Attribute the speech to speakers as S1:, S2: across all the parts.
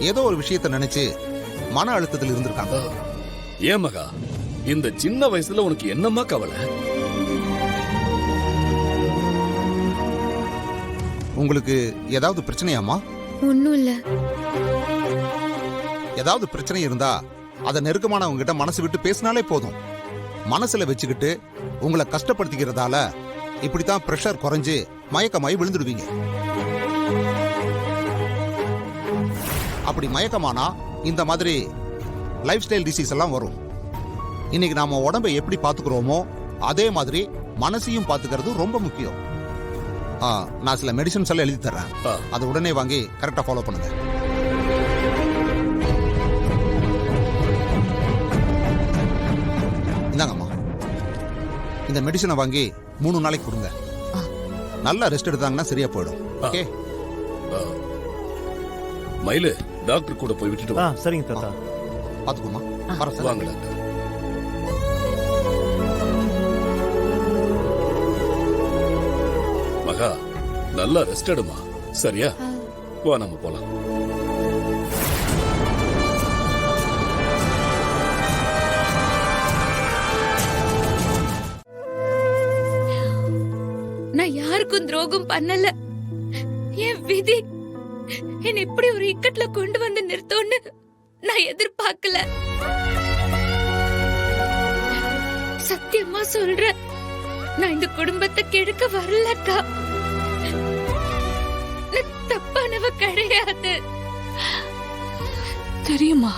S1: ஏதோ ஒரு விஷயத்தை நினைச்சு மன அழுத்தத்தில் இருந்திருக்காங்க.
S2: ஏன் மகா, இந்த சின்ன வயசுல உனக்கு என்னம்மா கவலை?
S1: உங்களுக்கு ஏதாவது பிரச்சனையாமா?
S3: ஒண்ணும் இல்ல.
S1: ஏதாவது பிரச்சனை இருந்தா அதை நெருக்கமானவங்க கிட்ட மனசு விட்டு பேசினாலே போதும். மனசுல வச்சுக்கிட்டு உங்களை கஷ்டப்படுத்திக்கிறதால இப்படித்தான் பிரஷர் குறைஞ்சு மயக்கமாயி விழுந்துடுவீங்க. அப்படி மயக்கமானா இந்த மாதிரி லைஃப் ஸ்டைல் டிசீஸ் எல்லாம் வரும். இன்னைக்கு நாம உடம்பை எப்படி பாத்துக்கிறோமோ அதே மாதிரி மனசையும் பாத்துக்கிறது ரொம்ப முக்கியம். நான் சில மெடிசன்ஸ் எல்லாம் எழுதி தர்றேன், அதை உடனே வாங்கி கரெக்டா ஃபாலோ பண்ணுங்க. இந்தாங்கம்மா, இந்த மெடிசனை வாங்கி 3 நாளைக்கு கொடுங்க. நல்லா ரெஸ்ட் எடுத்தாங்கன்னா சரியா போயிடும். ஓகே
S2: மயிலு, டாக்டர் கூட போய் விட்டுட்டு வா.
S4: சரிங்க தாத்தா.
S1: பாத்துக்கோமா.
S2: வாங்க டாக்டர். மகா, நல்லா ரெஸ்ட் எடுமா. சரியா? வா, நம்ம போலாம்.
S3: நான் யாருக்கும் துரோகம் பண்ணல. என் விதி என்ன இப்படி ஒரு இக்கட்ல கொண்டு வந்து நிறுத்தோன்னு நான் எதிர்பார்க்கல. சத்தியமா சொல்றேன், நான் இந்த குடும்பத்தை கெடுக்க வரலக்கா. நான் தப்பானவ கிடையாது. தெரியுமா,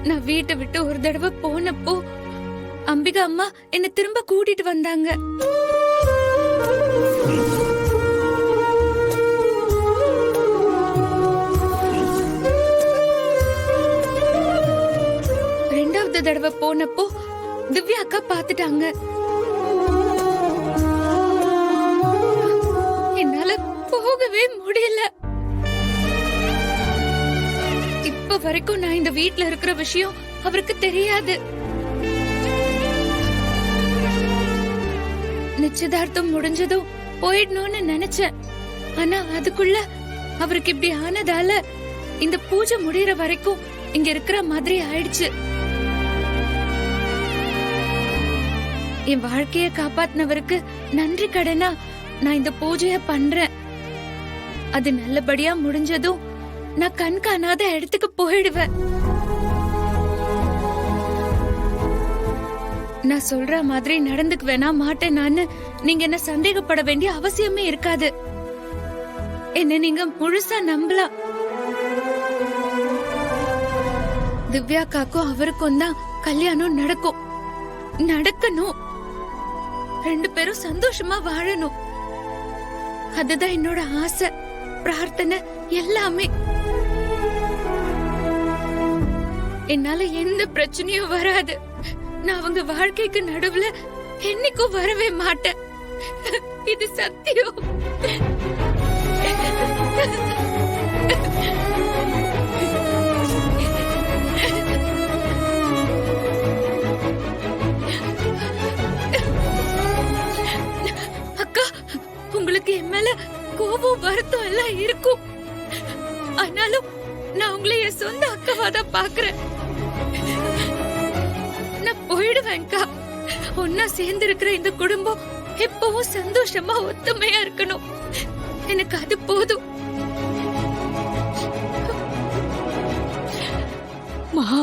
S3: நான் வீட்டை விட்டு ஒரு தடவை போனப்போ அம்பிகா அம்மா என்ன திரும்ப கூட்டிட்டு வந்தாங்க. ரெண்டாவது தடவை போனப்போ திவ்யா அக்கா பாத்துட்டாங்க. என்னால போகவே முடியல. இப்ப வரைக்கும் நான் இந்த வீட்ல இருக்கிற விஷயம் அவருக்கு தெரியாது. நிச்சயதார்த்தம் முடிஞ்சதும் போயிடணும்னு நினைச்சேன். ஆனா அதுக்குள்ள அவருக்கு இப்படி ஆனதால இந்த பூஜை முடியற வரைக்கும் இங்க இருக்கிற மாதிரி ஆயிடுச்சு. என் வாழ்க்கைய காப்பாத்தினவருக்கு நன்றி கடனா நான் இந்த பூஜைய பண்றேன். அது நல்லபடியா முடிஞ்சதும் நான் கண் காணாத இடத்துக்கு போயிடுவேன். நான் சொல்ற மாதிரி நடந்துக்குவேனா மாட்டேன் நானு நீங்க என்ன சந்தேகப்பட வேண்டிய அவசியமே இருக்காது. என்ன நீங்க முழுசா நம்பலாம். திவ்யாக்காக்கும் அவருக்கும் தான் கல்யாணம் நடக்கணும். 2 பேரும் சந்தோஷமா வாழணும். அதுதான் என்னோட ஆசை, பிரார்த்தனை எல்லாமே. என்னால எந்த பிரச்சனையும் வராது. நான் அவங்க வாழ்க்கைக்கு நடுவுல என்னைக்கும் வரவே மாட்டேன். இது சத்தியம். அக்கா, உங்களுக்கு என் மேல கோபம் வருத்தம் எல்லாம் இருக்கும். ஆனாலும் நான் உங்களை என் சொந்த அக்காவாதான் பாக்குறேன். நான் போயிடுவேன்க்கா. ஒன்னா சேர்ந்து இருக்கிற இந்த குடும்பம் எப்பவும் சந்தோஷமா ஒத்துமையா இருக்கணும். எனக்கு அது போதும்.
S5: மகா,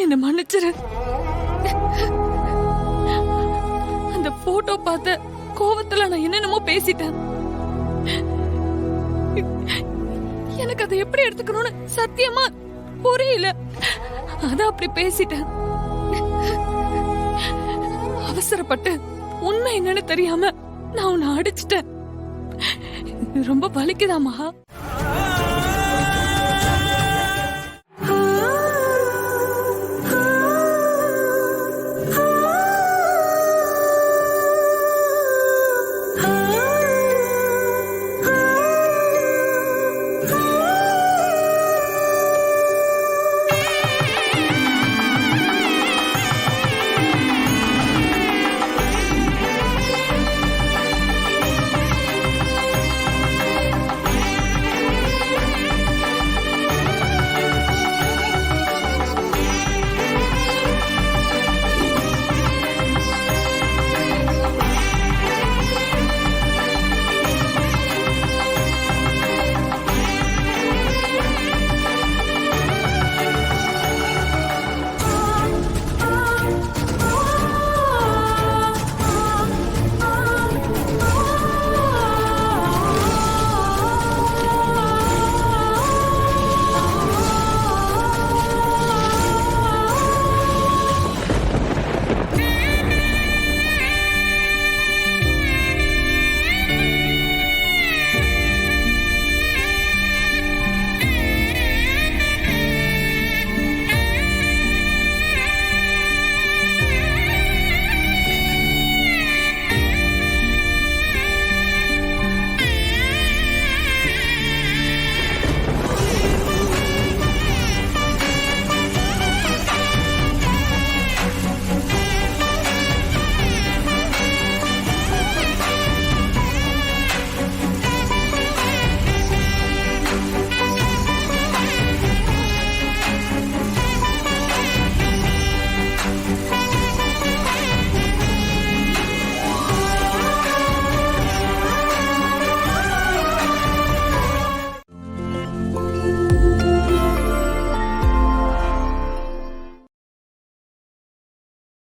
S5: என்ன மன்னிச்சிரு. அந்த போட்டோ பார்த்த கோவத்துல நான் என்னென்னமோ பேசிட்டேன். எனக்கு அதை எப்படி எடுத்துக்கணும்னு சத்தியமா புரியல. அதான் அப்படி பேசிட்டேன். அவசரப்பட்டு உண்மை என்னன்னு தெரியாம நான் உன்னை அடிச்சிட்டேன். ரொம்ப வலிக்குதா மகா?